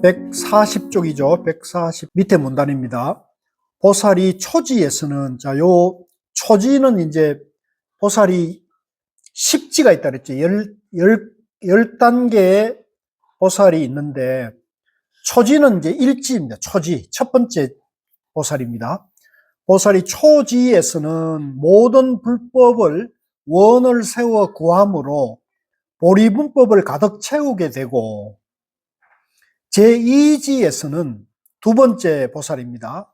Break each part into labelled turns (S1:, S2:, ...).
S1: 140쪽이죠. 140 밑에 문단입니다. 보살이 초지에서는, 요 초지는 이제 보살이 10지가 있다 그랬죠. 10단계의 보살이 있는데, 초지는 이제 1지입니다. 초지. 첫 번째 보살입니다. 보살이 초지에서는 모든 불법을 원을 세워 구함으로 보리분법을 가득 채우게 되고, 제2지에서는 두 번째 보살입니다.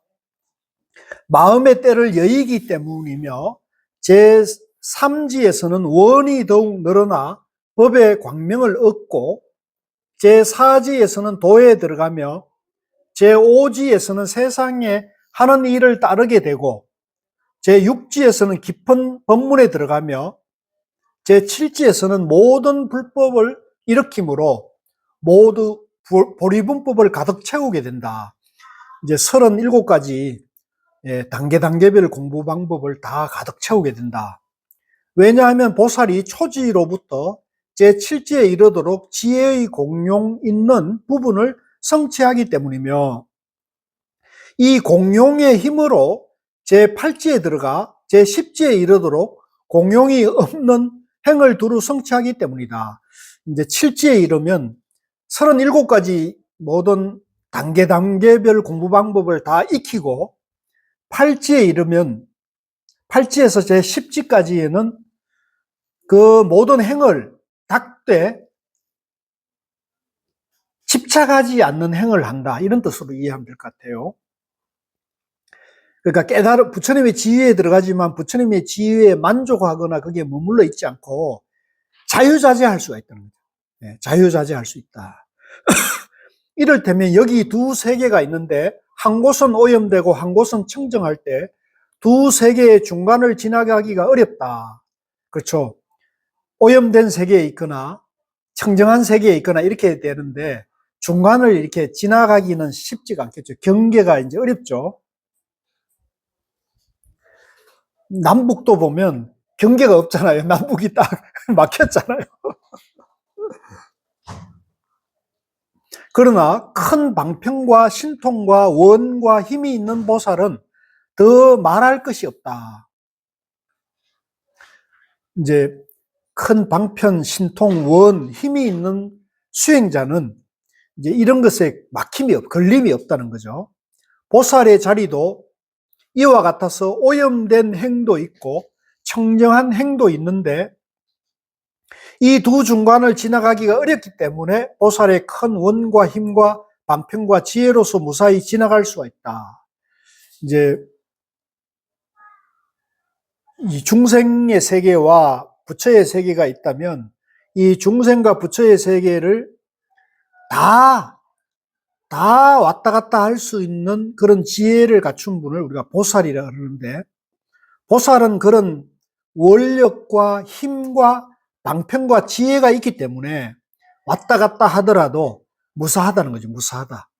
S1: 마음의 때를 여의기 때문이며, 제3지에서는 원이 더욱 늘어나 법의 광명을 얻고, 제4지에서는 도에 들어가며, 제5지에서는 세상에 하는 일을 따르게 되고, 제6지에서는 깊은 법문에 들어가며, 제7지에서는 모든 불법을 일으키므로 모두 보리분법을 가득 채우게 된다. 이제 37가지 단계별 공부 방법을 다 가득 채우게 된다. 왜냐하면 보살이 초지로부터 제7지에 이르도록 지혜의 공용 있는 부분을 성취하기 때문이며, 이 공용의 힘으로 제8지에 들어가 제10지에 이르도록 공용이 없는 행을 두루 성취하기 때문이다. 이제 7지에 이르면 37가지 모든 단계별 공부 방법을 다 익히고, 8지에 이르면 8지에서 제 10지까지에는 그 모든 행을 닦되 집착하지 않는 행을 한다. 이런 뜻으로 이해하면 될 것 같아요. 그러니까 부처님의 지위에 들어가지만 부처님의 지위에 만족하거나 거기에 머물러 있지 않고 자유자재할 수가 있다는 거죠. 네, 자유자재할 수 있다. 이를테면 여기 두 세계가 있는데 한 곳은 오염되고 한 곳은 청정할 때 두 세계의 중간을 지나가기가 어렵다. 그렇죠? 오염된 세계에 있거나 청정한 세계에 있거나 이렇게 되는데 중간을 이렇게 지나가기는 쉽지가 않겠죠. 경계가 이제 어렵죠. 남북도 보면 경계가 없잖아요. 남북이 딱 막혔잖아요. 그러나 큰 방편과 신통과 원과 힘이 있는 보살은 더 말할 것이 없다. 이제 큰 방편, 신통, 원, 힘이 있는 수행자는 이제 이런 것에 걸림이 없다는 거죠. 보살의 자리도 이와 같아서 오염된 행도 있고 청정한 행도 있는데, 이 두 중간을 지나가기가 어렵기 때문에 보살의 큰 원과 힘과 방편과 지혜로서 무사히 지나갈 수가 있다. 이제 이 중생의 세계와 부처의 세계가 있다면 이 중생과 부처의 세계를 다 왔다 갔다 할 수 있는 그런 지혜를 갖춘 분을 우리가 보살이라 그러는데, 보살은 그런 원력과 힘과 방편과 지혜가 있기 때문에 왔다 갔다 하더라도 무사하다는 거죠. 무사하다.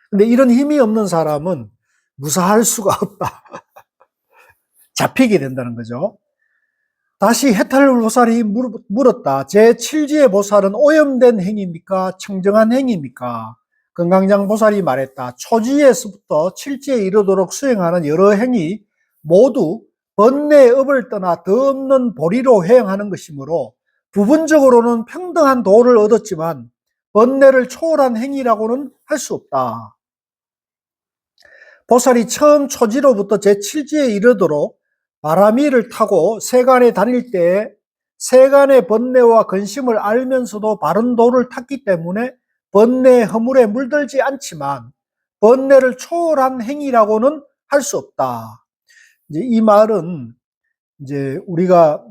S1: 근데 이런 힘이 없는 사람은 무사할 수가 없다. 잡히게 된다는 거죠. 다시 해탈보살이 물었다. 제7지의 보살은 오염된 행입니까? 청정한 행입니까? 금강장보살이 말했다. 초지에서부터 7지에 이르도록 수행하는 여러 행이 모두 번뇌의 업을 떠나 더 없는 보리로 회행하는 것이므로 부분적으로는 평등한 도를 얻었지만 번뇌를 초월한 행위라고는 할 수 없다. 보살이 처음 초지로부터 제7지에 이르도록 바람이를 타고 세간에 다닐 때 세간의 번뇌와 근심을 알면서도 바른 도를 탔기 때문에 번뇌의 허물에 물들지 않지만 번뇌를 초월한 행위라고는 할 수 없다. 이제 이 말은 이제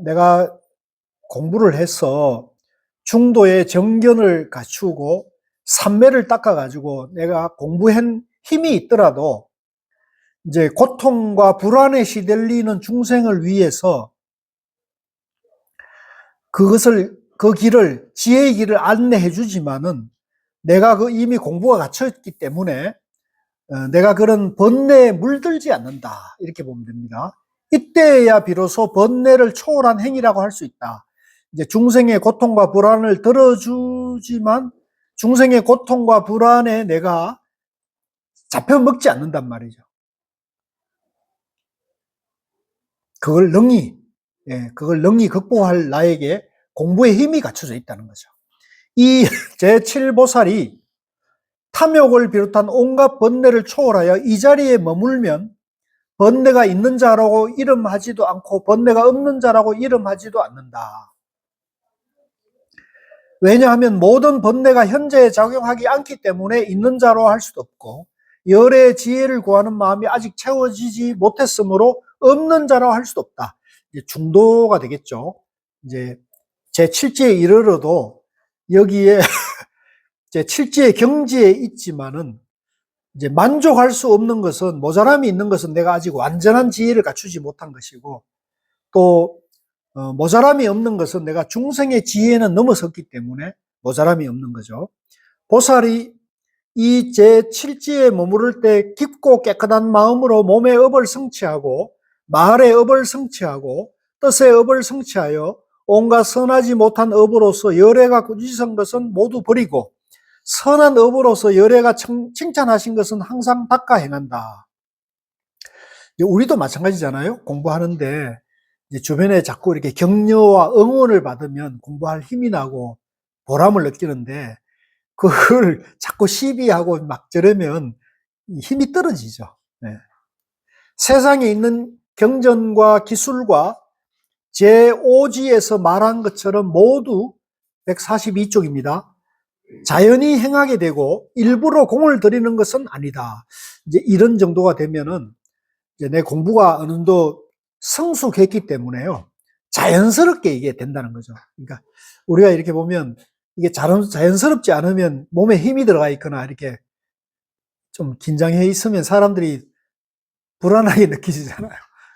S1: 내가 공부를 해서 중도의 정견을 갖추고 삼매를 닦아가지고 내가 공부한 힘이 있더라도 이제 고통과 불안에 시달리는 중생을 위해서 그 길을, 지혜의 길을 안내해 주지만은 내가 이미 공부가 갖췄기 때문에 내가 그런 번뇌에 물들지 않는다. 이렇게 보면 됩니다. 이때야 비로소 번뇌를 초월한 행위라고 할 수 있다. 이제 중생의 고통과 불안을 들어주지만 중생의 고통과 불안에 내가 잡혀먹지 않는단 말이죠. 그걸 능히 극복할 나에게 공부의 힘이 갖춰져 있다는 거죠. 이 제7보살이 탐욕을 비롯한 온갖 번뇌를 초월하여 이 자리에 머물면 번뇌가 있는 자라고 이름하지도 않고 번뇌가 없는 자라고 이름하지도 않는다. 왜냐하면 모든 번뇌가 현재에 작용하지 않기 때문에 있는 자로 할 수도 없고 열의 지혜를 구하는 마음이 아직 채워지지 못했으므로 없는 자라고 할 수도 없다. 이제 중도가 되겠죠. 이제 제7지에 이르러도 여기에 제7지의 경지에 있지만은 이제 만족할 수 없는 것은, 모자람이 있는 것은 내가 아직 완전한 지혜를 갖추지 못한 것이고, 또 모자람이 없는 것은 내가 중생의 지혜는 넘어섰기 때문에 모자람이 없는 거죠. 보살이 이 제7지에 머무를 때 깊고 깨끗한 마음으로 몸의 업을 성취하고 말의 업을 성취하고 뜻의 업을 성취하여 온갖 선하지 못한 업으로서 열애가 꾸짖은 것은 모두 버리고 선한 업으로서 열애가 칭찬하신 것은 항상 닦아 행한다. 우리도 마찬가지잖아요. 공부하는데 주변에 자꾸 이렇게 격려와 응원을 받으면 공부할 힘이 나고 보람을 느끼는데 그걸 자꾸 시비하고 막 저러면 힘이 떨어지죠. 네. 세상에 있는 경전과 기술과 제5지에서 말한 것처럼 모두 142쪽입니다. 자연히 행하게 되고 일부러 공을 들이는 것은 아니다. 이제 이런 정도가 되면은 이제 내 공부가 어느 정도 성숙했기 때문에요. 자연스럽게 이게 된다는 거죠. 그러니까 우리가 이렇게 보면 이게 자연스럽지 않으면 몸에 힘이 들어가 있거나 이렇게 좀 긴장해 있으면 사람들이 불안하게 느끼잖아요.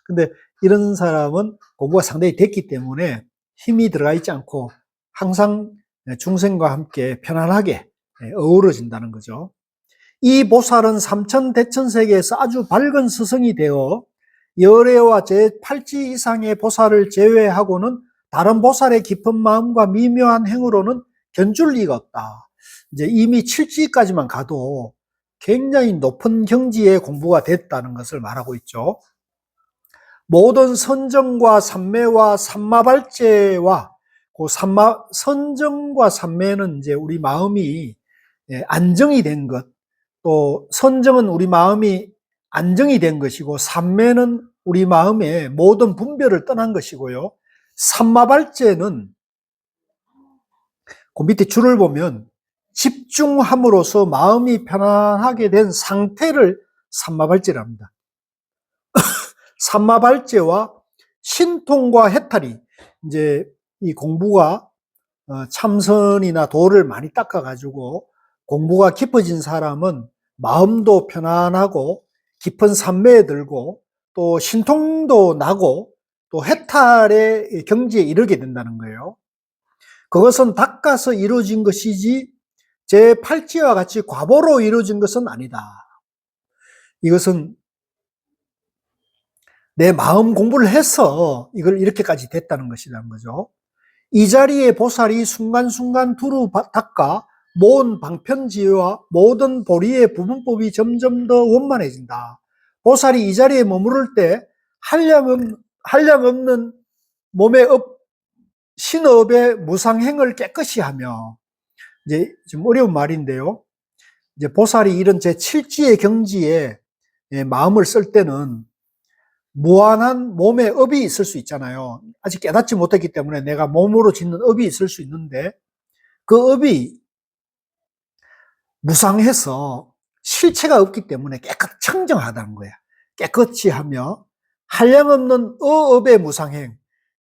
S1: 근데 이런 사람은 공부가 상당히 됐기 때문에 힘이 들어가 있지 않고 항상 중생과 함께 편안하게 어우러진다는 거죠. 이 보살은 삼천대천세계에서 아주 밝은 스승이 되어 열애와 제8지 이상의 보살을 제외하고는 다른 보살의 깊은 마음과 미묘한 행으로는 견줄 리가 없다. 이제 이미 7지까지만 가도 굉장히 높은 경지의 공부가 됐다는 것을 말하고 있죠. 모든 선정과 삼매와 삼마발제와 선정과 삼매는 이제 우리 마음이 안정이 된 것, 또 선정은 우리 마음이 안정이 된 것이고 삼매는 우리 마음의 모든 분별을 떠난 것이고요. 삼마발제는 그 밑에 줄을 보면 집중함으로써 마음이 편안하게 된 상태를 삼마발제랍니다. 삼마발제와 신통과 해탈이 이제 이 공부가 참선이나 도를 많이 닦아가지고 공부가 깊어진 사람은 마음도 편안하고 깊은 삼매에 들고 또 신통도 나고 또 해탈의 경지에 이르게 된다는 거예요. 그것은 닦아서 이루어진 것이지 제8지와 같이 과보로 이루어진 것은 아니다. 이것은 내 마음 공부를 해서 이걸 이렇게까지 됐다는 것이라는 거죠. 이 자리에 보살이 순간순간 두루 닦아 모은 방편지와 모든 보리의 부분법이 점점 더 원만해진다. 보살이 이 자리에 머무를 때 한량없는 몸의 신업의 무상행을 깨끗이 하며, 이제 좀 어려운 말인데요. 이제 보살이 이런 제7지의 경지에 마음을 쓸 때는 무한한 몸의 업이 있을 수 있잖아요. 아직 깨닫지 못했기 때문에 내가 몸으로 짓는 업이 있을 수 있는데 그 업이 무상해서 실체가 없기 때문에 청정하다는 거야. 깨끗이 하며 한량없는 어업의 무상행,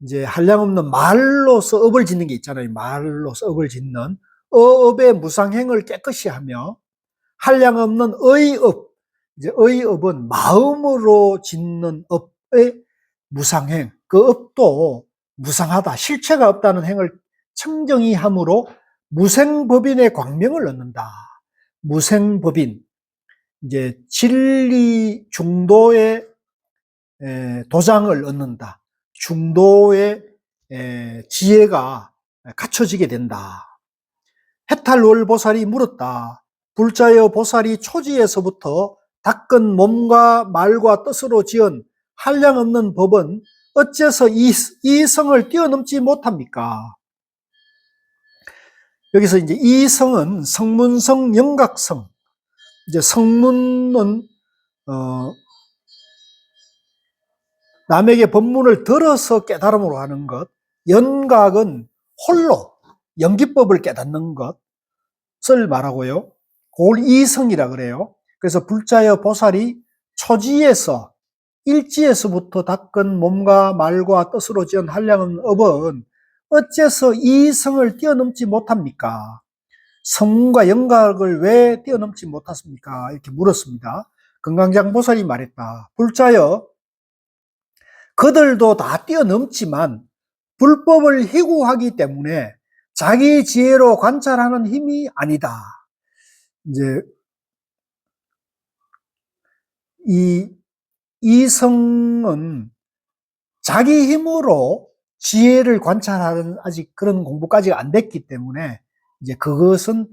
S1: 이제 한량없는 말로서 업을 짓는 게 있잖아요. 말로서 업을 짓는 어업의 무상행을 깨끗이 하며 한량없는 의업, 이제 의업은 마음으로 짓는 업의 무상행, 그 업도 무상하다, 실체가 없다는 행을 청정히 함으로 무생법인의 광명을 얻는다. 무생법인, 이제 진리 중도의 도장을 얻는다. 중도의 지혜가 갖춰지게 된다. 해탈월 보살이 물었다. 불자여 보살이 초지에서부터 닦은 몸과 말과 뜻으로 지은 한량없는 법은 어째서 이 성을 뛰어넘지 못합니까? 여기서 이제 이 성은 성문성, 영각성. 이제 성문은 남에게 법문을 들어서 깨달음으로 하는 것, 연각은 홀로 연기법을 깨닫는 것을 말하고요. 그걸 이성이라 그래요. 그래서 불자여 보살이 초지에서 일지에서부터 닦은 몸과 말과 뜻으로 지은 한량은 업은 어째서 이성을 뛰어넘지 못합니까? 성문과 영각을 왜 뛰어넘지 못했습니까? 이렇게 물었습니다. 금강장 보살이 말했다. 불자여 그들도 다 뛰어넘지만 불법을 희구하기 때문에 자기 지혜로 관찰하는 힘이 아니다. 이제 이성은 자기 힘으로 지혜를 관찰하는 아직 그런 공부까지 안 됐기 때문에 이제 그것은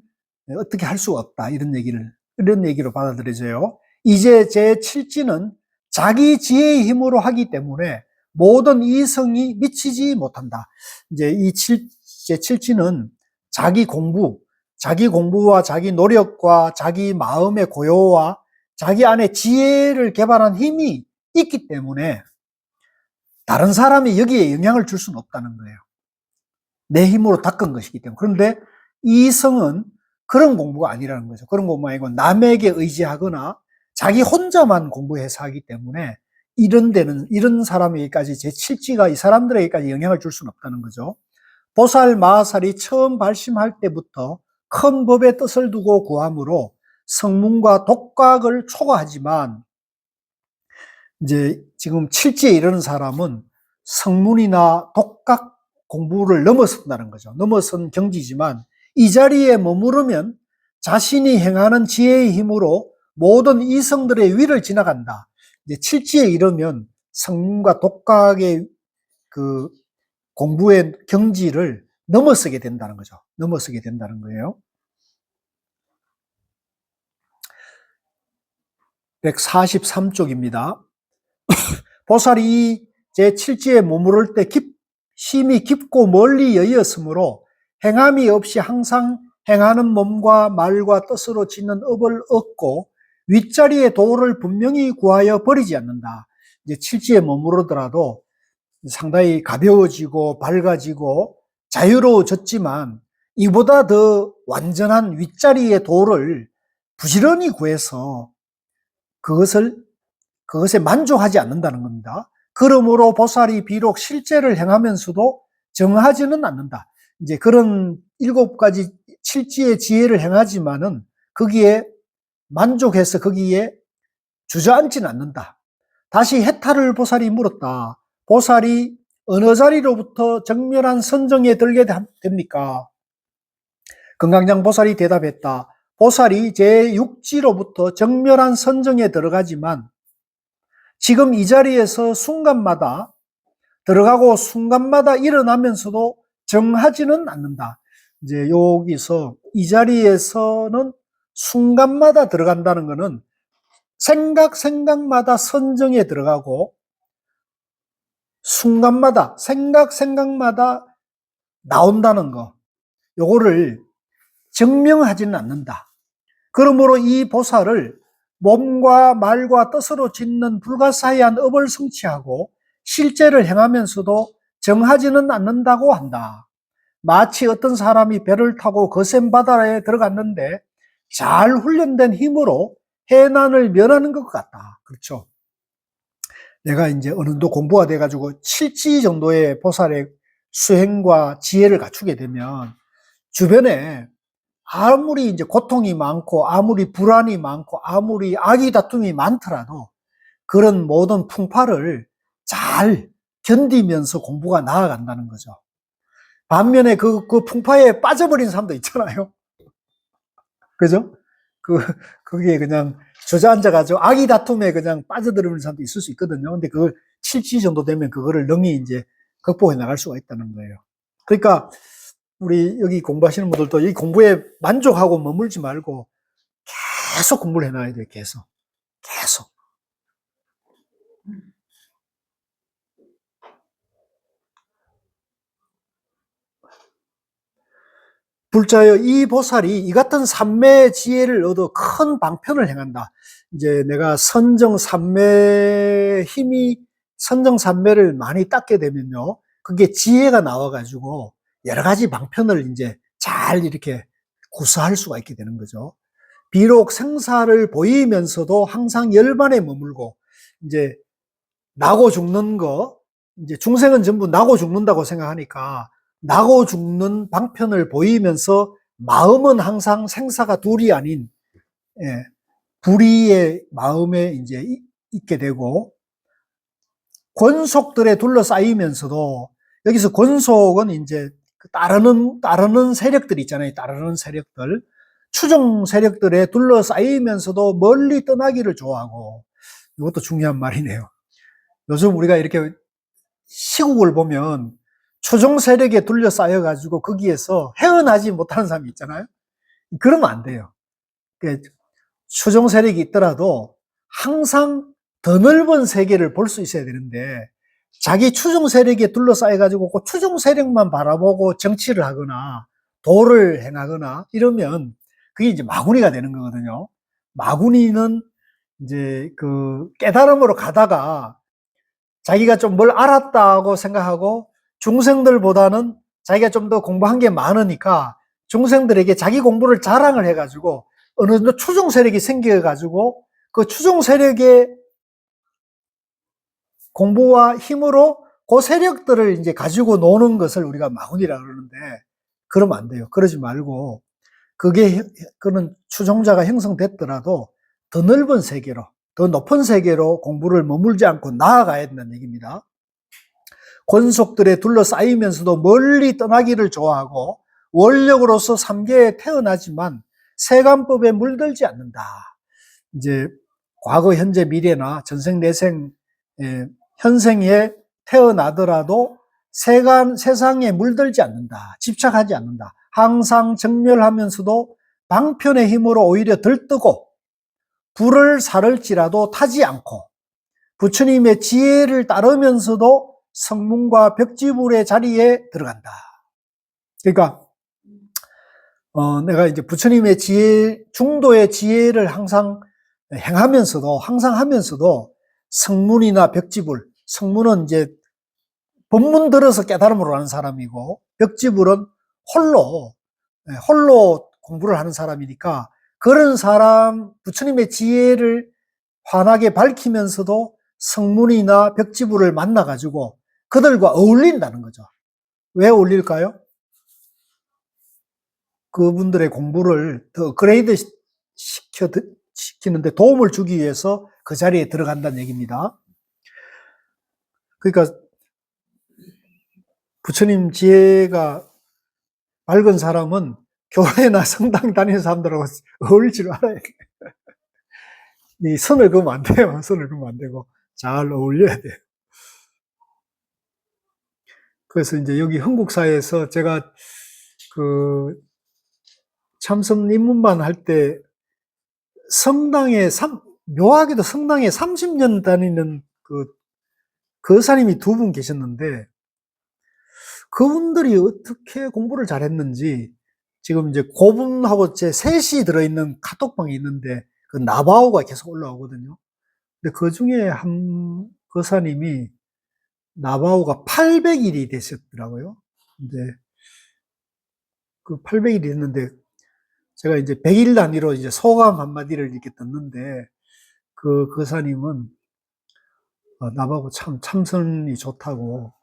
S1: 어떻게 할 수가 없다. 이런 얘기로 받아들여져요. 이제 제7지는 자기 지혜의 힘으로 하기 때문에 모든 이성이 미치지 못한다. 이제 제7지는 자기 공부와 자기 노력과 자기 마음의 고요와 자기 안에 지혜를 개발한 힘이 있기 때문에 다른 사람이 여기에 영향을 줄 수는 없다는 거예요. 내 힘으로 닦은 것이기 때문에. 그런데 이성은 그런 공부가 아니라는 거죠. 그런 공부가 아니고 남에게 의지하거나 자기 혼자만 공부해서 하기 때문에 이런 사람에게까지 제7지가 이 사람들에게까지 영향을 줄 수는 없다는 거죠. 보살 마하살이 처음 발심할 때부터 큰 법의 뜻을 두고 구함으로 성문과 독각을 초과하지만 이제 지금 7지에 이르는 사람은 성문이나 독각 공부를 넘어선다는 거죠. 넘어선 경지지만 이 자리에 머무르면 자신이 행하는 지혜의 힘으로 모든 이성들의 위를 지나간다. 이제 7지에 이르면 성문과 독각의 그 공부의 경지를 넘어서게 된다는 거죠. 넘어서게 된다는 거예요. 143쪽입니다. 보살이 제7지에 머무를 때 심이 깊고 멀리 여의었으므로 행함이 없이 항상 행하는 몸과 말과 뜻으로 짓는 업을 얻고 윗자리의 도를 분명히 구하여 버리지 않는다. 이제 7지에 머무르더라도 상당히 가벼워지고 밝아지고 자유로워졌지만 이보다 더 완전한 윗자리의 도를 부지런히 구해서 그것에 만족하지 않는다는 겁니다. 그러므로 보살이 비록 실제를 행하면서도 정하지는 않는다. 이제 그런 7가지 7지의 지혜를 행하지만은 거기에 만족해서 거기에 주저앉지는 않는다. 다시 해탈을 보살이 물었다. 보살이 어느 자리로부터 정멸한 선정에 들게 됩니까? 금강장 보살이 대답했다. 보살이 제6지로부터 정멸한 선정에 들어가지만 지금 이 자리에서 순간마다 들어가고 순간마다 일어나면서도 정하지는 않는다. 이제 여기서 이 자리에서는 순간마다 들어간다는 것은 생각마다 선정에 들어가고 순간마다 생각마다 나온다는 거. 요거를 증명하지는 않는다. 그러므로 이 보살을 몸과 말과 뜻으로 짓는 불가사의한 업을 성취하고 실제를 행하면서도 정하지는 않는다고 한다. 마치 어떤 사람이 배를 타고 거센 바다에 들어갔는데 잘 훈련된 힘으로 해난을 면하는 것 같다. 그렇죠. 내가 이제 어느 정도 공부가 돼가지고 7지 정도의 보살의 수행과 지혜를 갖추게 되면 주변에 아무리 이제 고통이 많고 아무리 불안이 많고 아무리 악의 다툼이 많더라도 그런 모든 풍파를 잘 견디면서 공부가 나아간다는 거죠. 반면에 그 풍파에 빠져버린 사람도 있잖아요. 그죠? 그게 그냥 주저앉아가지고 악의 다툼에 그냥 빠져들어버린 사람도 있을 수 있거든요. 근데 그걸 7지 정도 되면 그거를 능히 이제 극복해 나갈 수가 있다는 거예요. 그러니까 우리 여기 공부하시는 분들도 이 공부에 만족하고 머물지 말고 계속 공부를 해놔야 돼요. 계속. 불자여 이 보살이 이 같은 삼매의 지혜를 얻어 큰 방편을 행한다. 이제 내가 선정삼매의 힘이 선정삼매를 많이 닦게 되면요, 그게 지혜가 나와가지고 여러 가지 방편을 이제 잘 이렇게 구사할 수가 있게 되는 거죠. 비록 생사를 보이면서도 항상 열반에 머물고, 이제 나고 죽는 거, 이제 중생은 전부 나고 죽는다고 생각하니까 나고 죽는 방편을 보이면서 마음은 항상 생사가 둘이 아닌, 예, 불의의 마음에 이제 있게 되고, 권속들에 둘러싸이면서도, 여기서 권속은 이제 따르는 세력들 있잖아요. 따르는 세력들. 추종 세력들에 둘러싸이면서도 멀리 떠나기를 좋아하고, 이것도 중요한 말이네요. 요즘 우리가 이렇게 시국을 보면 추종 세력에 둘러싸여가지고 거기에서 헤어나지 못하는 사람이 있잖아요. 그러면 안 돼요. 추종 세력이 있더라도 항상 더 넓은 세계를 볼 수 있어야 되는데, 자기 추종 세력에 둘러싸여가지고 그 추종 세력만 바라보고 정치를 하거나 도를 행하거나 이러면 그게 이제 마구니가 되는 거거든요. 마구니는 이제 그 깨달음으로 가다가 자기가 좀 뭘 알았다고 생각하고 중생들보다는 자기가 좀 더 공부한 게 많으니까 중생들에게 자기 공부를 자랑을 해가지고 어느 정도 추종 세력이 생겨가지고 그 추종 세력의 공부와 힘으로 그 세력들을 이제 가지고 노는 것을 우리가 마군이라고 그러는데, 그러면 안 돼요. 그러지 말고 그는 추종자가 형성됐더라도 더 넓은 세계로, 더 높은 세계로 공부를 머물지 않고 나아가야 된다는 얘기입니다. 권속들에 둘러싸이면서도 멀리 떠나기를 좋아하고 원력으로서 삼계에 태어나지만 세간법에 물들지 않는다. 이제 과거, 현재, 미래나 전생, 내생, 현생에 태어나더라도 세상에 물들지 않는다. 집착하지 않는다. 항상 정멸하면서도 방편의 힘으로 오히려 들뜨고 불을 사를지라도 타지 않고 부처님의 지혜를 따르면서도 성문과 벽지불의 자리에 들어간다. 그러니까 내가 이제 부처님의 지혜, 중도의 지혜를 항상 행하면서도, 항상 하면서도 성문이나 벽지불, 성문은 이제 법문 들어서 깨달음으로 하는 사람이고, 벽지불은 홀로 공부를 하는 사람이니까, 그런 사람, 부처님의 지혜를 환하게 밝히면서도 성문이나 벽지불을 만나가지고 그들과 어울린다는 거죠. 왜 어울릴까요? 그분들의 공부를 더 업그레이드 시키는데 도움을 주기 위해서 그 자리에 들어간다는 얘기입니다. 그러니까 부처님 지혜가 밝은 사람은 교회나 성당 다니는 사람들하고 어울릴 줄 알아야 돼요. 이 선을 그으면 안 돼요. 선을 그으면 안 되고 잘 어울려야 돼요. 그래서 이제 여기 한국사에서 제가 그 참선 입문만 할 때 묘하게도 성당에 30년 다니는 그 거사님이 두 분 계셨는데, 그분들이 어떻게 공부를 잘했는지 지금 이제 그분하고 제 셋이 들어있는 카톡방이 있는데 그 나바오가 계속 올라오거든요. 근데 그 중에 한 거사님이 나바오가 800일이 되셨더라고요. 근데 그 800일이 됐는데 제가 이제 100일 단위로 이제 소감 한마디를 이렇게 듣는데, 그 거사님은 나보고 참 참선이 좋다고,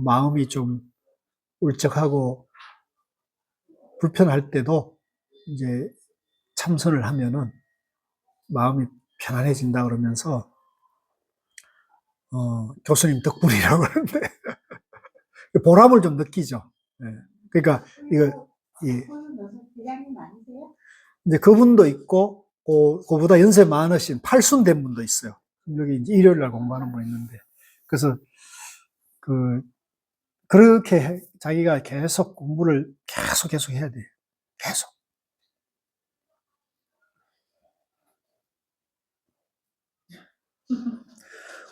S1: 마음이 좀 울적하고 불편할 때도 이제 참선을 하면은 마음이 편안해진다 그러면서 교수님 덕분이라고 그러는데 보람을 좀 느끼죠. 네. 그러니까 이거 이제 그분도 있고 그보다 연세 많으신 팔순 된 분도 있어요. 여기 이제 일요일 날 공부하는 분 있는데, 그래서 그 그렇게 자기가 계속 공부를 계속 해야 돼요. 계속.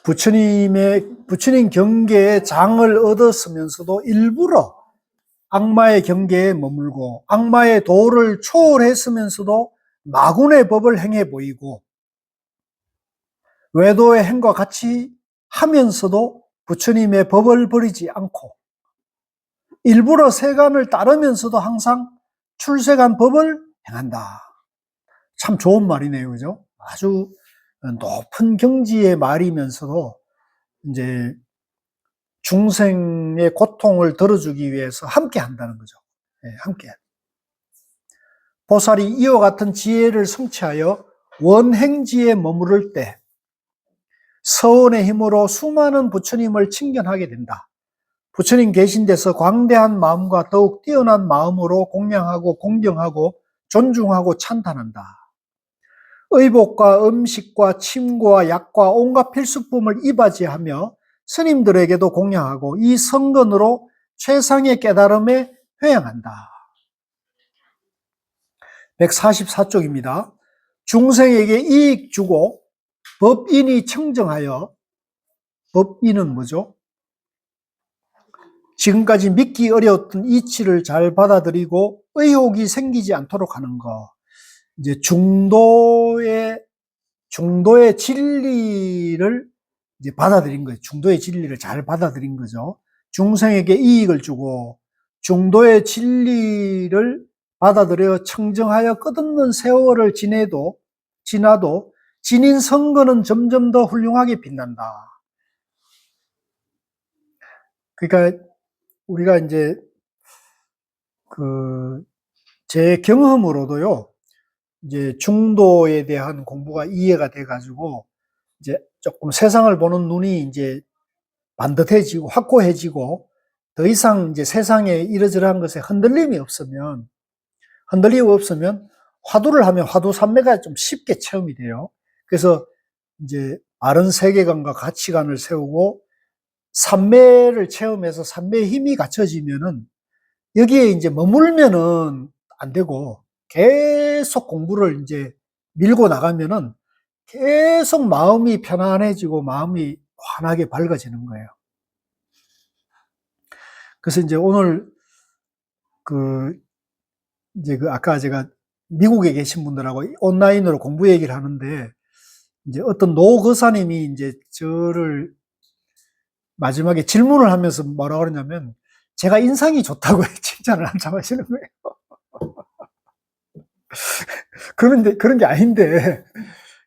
S1: 부처님 경계에 장을 얻었으면서도 일부러 악마의 경계에 머물고 악마의 도를 초월했으면서도 마군의 법을 행해 보이고 외도의 행과 같이 하면서도 부처님의 법을 버리지 않고 일부러 세간을 따르면서도 항상 출세간 법을 행한다. 참 좋은 말이네요. 그죠? 아주 높은 경지의 말이면서도 이제 중생의 고통을 덜어주기 위해서 함께 한다는 거죠. 네, 함께. 보살이 이와 같은 지혜를 성취하여 원행지에 머무를 때 서원의 힘으로 수많은 부처님을 칭견하게 된다. 부처님 계신 데서 광대한 마음과 더욱 뛰어난 마음으로 공양하고 공경하고 존중하고 찬탄한다. 의복과 음식과 침과 약과 온갖 필수품을 이바지하며 스님들에게도 공양하고 이 성건으로 최상의 깨달음에 회양한다. 144쪽입니다. 중생에게 이익 주고 법인이 청정하여, 법인은 뭐죠? 지금까지 믿기 어려웠던 이치를 잘 받아들이고 의혹이 생기지 않도록 하는 거. 이제 중도의 진리를 이제 받아들인 거예요. 중도의 진리를 잘 받아들인 거죠. 중생에게 이익을 주고 중도의 진리를 받아들여 청정하여 끝없는 세월을 지나도 지닌 선거는 점점 더 훌륭하게 빛난다. 그러니까 우리가 이제 제 경험으로도요, 이제 중도에 대한 공부가 이해가 돼가지고 이제 조금 세상을 보는 눈이 이제 반듯해지고 확고해지고 더 이상 이제 세상에 이러저러한 것에 흔들림이 없으면 화두를 하면 화두 삼매가 좀 쉽게 체험이 돼요. 그래서 이제 바른 세계관과 가치관을 세우고 삼매를 체험해서 삼매의 힘이 갖춰지면은 여기에 이제 머물면은 안 되고 계속 공부를 이제 밀고 나가면은 계속 마음이 편안해지고 마음이 환하게 밝아지는 거예요. 그래서 이제 오늘 이제 아까 제가 미국에 계신 분들하고 온라인으로 공부 얘기를 하는데 이제 어떤 노거사님이 이제 저를 마지막에 질문을 하면서 뭐라고 그러냐면 제가 인상이 좋다고 칭찬을 한참 하시는 거예요. 그런 게 아닌데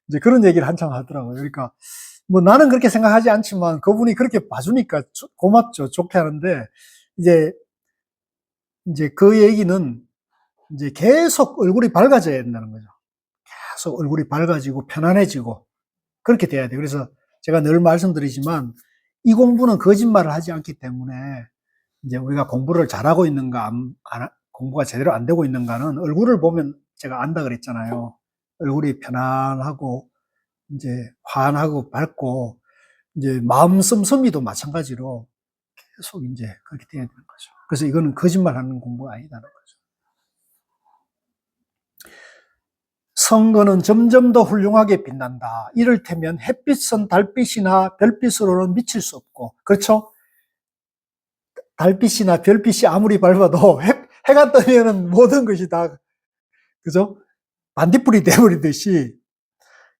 S1: 이제 그런 얘기를 한참 하더라고요. 그러니까 뭐 나는 그렇게 생각하지 않지만 그분이 그렇게 봐주니까 고맙죠. 좋게 하는데 이제 그 얘기는 이제 계속 얼굴이 밝아져야 된다는 거죠. 계속 얼굴이 밝아지고 편안해지고 그렇게 돼야 돼요. 그래서 제가 늘 말씀드리지만 이 공부는 거짓말을 하지 않기 때문에 이제 우리가 공부를 잘하고 있는가, 공부가 제대로 안 되고 있는가는 얼굴을 보면 제가 안다 그랬잖아요. 얼굴이 편안하고 이제 환하고 밝고 이제 마음 씀씀이도 마찬가지로 계속 이제 그렇게 돼야 되는 거죠. 그래서 이거는 거짓말하는 공부가 아니다는 거죠. 성거는 점점 더 훌륭하게 빛난다. 이를테면 햇빛은 달빛이나 별빛으로는 미칠 수 없고, 그렇죠? 달빛이나 별빛이 아무리 밝아도 해가 뜨면은 모든 것이 다, 그죠? 반딧불이 되어버리듯이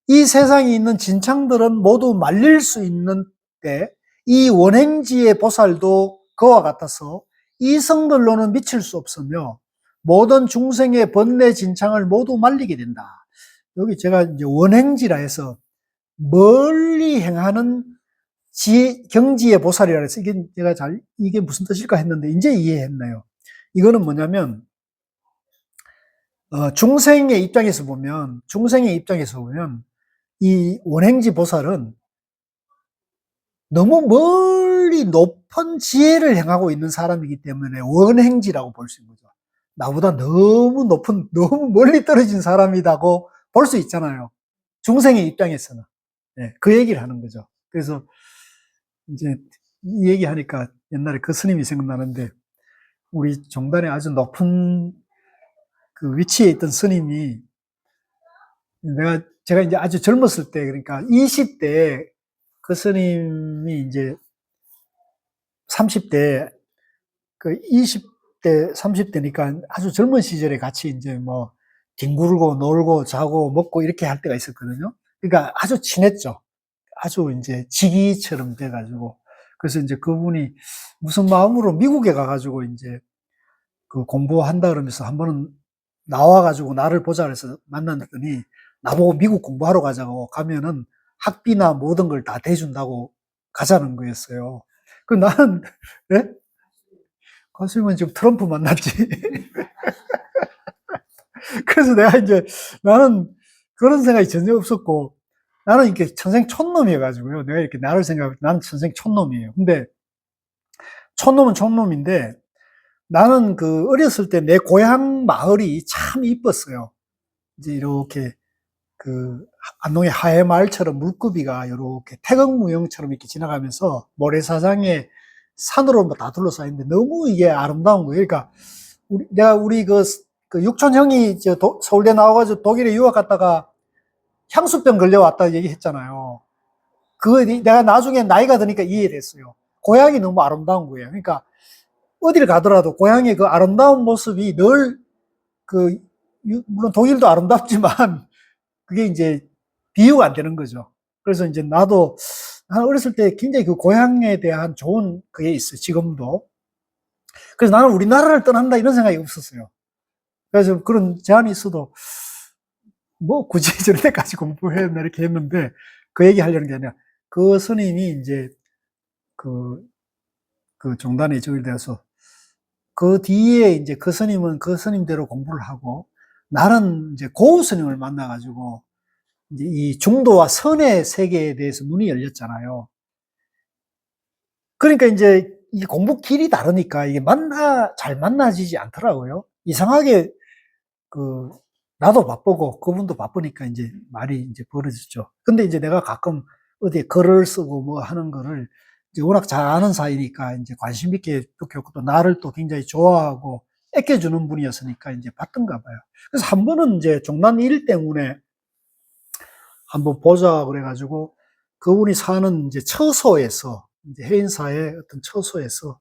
S1: 이 세상에 있는 진창들은 모두 말릴 수 있는 때 이 원행지의 보살도 그와 같아서 이 성들로는 미칠 수 없으며 모든 중생의 번뇌 진창을 모두 말리게 된다. 여기 제가 이제 원행지라 해서 멀리 행하는 경지의 보살이라 해서 이게 무슨 뜻일까 했는데 이제 이해했네요. 이거는 뭐냐면 중생의 입장에서 보면 이 원행지 보살은 너무 멀리 높은 지혜를 행하고 있는 사람이기 때문에 원행지라고 볼 수 있는 거죠. 나보다 너무 멀리 떨어진 사람이라고 볼 수 있잖아요. 중생의 입장에서는. 네, 그 얘기를 하는 거죠. 그래서 이제 이 얘기하니까 옛날에 그 스님이 생각나는데, 우리 종단에 아주 높은 그 위치에 있던 스님이, 제가 이제 아주 젊었을 때, 그러니까 20대 그 스님이 이제 30대, 그 20대, 30대니까 아주 젊은 시절에 같이 이제 뭐, 뒹굴고 놀고 자고 먹고 이렇게 할 때가 있었거든요. 그러니까 아주 친했죠. 아주 이제 지기처럼 돼가지고. 그래서 이제 그분이 무슨 마음으로 미국에 가가지고 이제 그 공부한다 그러면서 한 번은 나와가지고 나를 보자 그래서 만났더니 나보고 미국 공부하러 가자고 가면은 학비나 모든 걸 다 대준다고 가자는 거였어요. 그 나는, 예? 가수면 지금 트럼프 만났지. 그래서 내가 이제 나는 그런 생각이 전혀 없었고 나는 이렇게 천생 촌놈이어가지고요. 내가 이렇게 나를 생각하면 나는 천생 촌놈이에요. 근데 촌놈은 촌놈인데 나는 그 어렸을 때 내 고향 마을이 참 이뻤어요. 이제 이렇게 그 안동의 하회마을처럼 물급이가 이렇게 태극무용처럼 이렇게 지나가면서 모래사장에 산으로 뭐 다 둘러싸여 있는데 너무 이게 아름다운 거예요. 그러니까 내가 우리 그 육촌 형이 서울대 나와가지고 독일에 유학 갔다가 향수병 걸려왔다 얘기했잖아요. 그거 내가 나중에 나이가 드니까 이해됐어요. 고향이 너무 아름다운 거예요. 그러니까 어디를 가더라도 고향의 그 아름다운 모습이 늘 그, 물론 독일도 아름답지만 그게 이제 비유가 안 되는 거죠. 그래서 이제 나도 어렸을 때 굉장히 그 고향에 대한 좋은 그게 있어요. 지금도. 그래서 나는 우리나라를 떠난다 이런 생각이 없었어요. 그래서 그런 제안이 있어도 뭐 굳이 저런 데까지 공부해 이렇게 했는데 그 얘기 하려는 게 아니라 그 스님이 이제 그, 그 종단에 저기 돼서 그 뒤에 이제 그 스님은 그 스님대로 공부를 하고 나는 이제 고우 스님을 만나가지고 이제 이 중도와 선의 세계에 대해서 눈이 열렸잖아요. 그러니까 이제 이 공부 길이 다르니까 이게 잘 만나지지 않더라고요. 이상하게 그 나도 바쁘고 그분도 바쁘니까 이제 말이 이제 벌어졌죠. 근데 이제 내가 가끔 어디에 글을 쓰고 뭐 하는 거를 이제 워낙 잘 아는 사이니까 이제 관심 있게 듣고 또 나를 또 굉장히 좋아하고 애껴주는 분이었으니까 이제 봤던가 봐요. 그래서 한 번은 이제 종단 일 때문에 한번 보자 그래가지고 그분이 사는 이제 처소에서 이제 해인사의 어떤 처소에서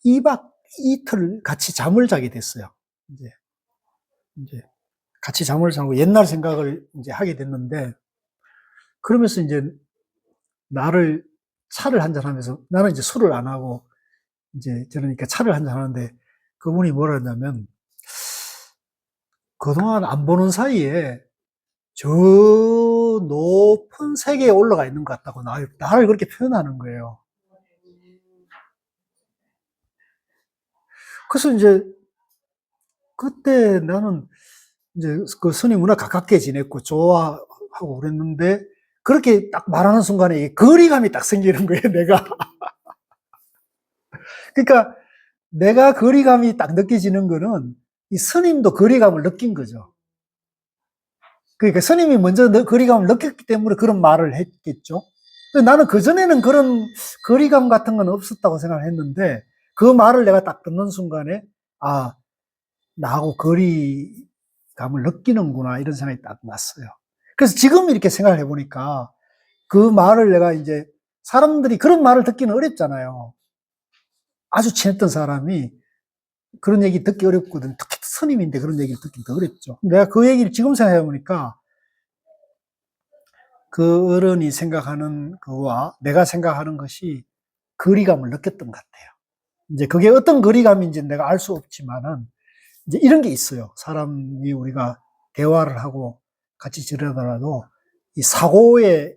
S1: 2박 이틀 같이 잠을 자게 됐어요. 이제 같이 잠을 자고 옛날 생각을 이제 하게 됐는데 그러면서 이제 나를 차를 한잔 하면서 나는 이제 술을 안 하고 이제 저러니까 차를 한잔 하는데 그분이 뭐라 했냐면 그동안 안 보는 사이에 저 높은 세계에 올라가 있는 것 같다고 나를 그렇게 표현하는 거예요. 그래서 이제 그때 나는 이제 그 스님 워낙 가깝게 지냈고 좋아하고 그랬는데 그렇게 딱 말하는 순간에 거리감이 딱 생기는 거예요, 내가. 그러니까 내가 거리감이 딱 느껴지는 거는 이 스님도 거리감을 느낀 거죠. 그러니까 스님이 먼저 거리감을 느꼈기 때문에 그런 말을 했겠죠. 나는 그전에는 그런 거리감 같은 건 없었다고 생각을 했는데 그 말을 내가 딱 듣는 순간에 아, 나하고 거리감을 느끼는구나 이런 생각이 딱 났어요. 그래서 지금 이렇게 생각을 해보니까 그 말을 내가 이제 사람들이 그런 말을 듣기는 어렵잖아요. 아주 친했던 사람이 그런 얘기 듣기 어렵거든. 특히 스님인데 그런 얘기를 듣기 더 어렵죠. 내가 그 얘기를 지금 생각해보니까 그 어른이 생각하는 그와 내가 생각하는 것이 거리감을 느꼈던 것 같아요. 이제 그게 어떤 거리감인지 내가 알 수 없지만은 이제 이런 게 있어요. 사람이 우리가 대화를 하고 같이 지내더라도 이 사고의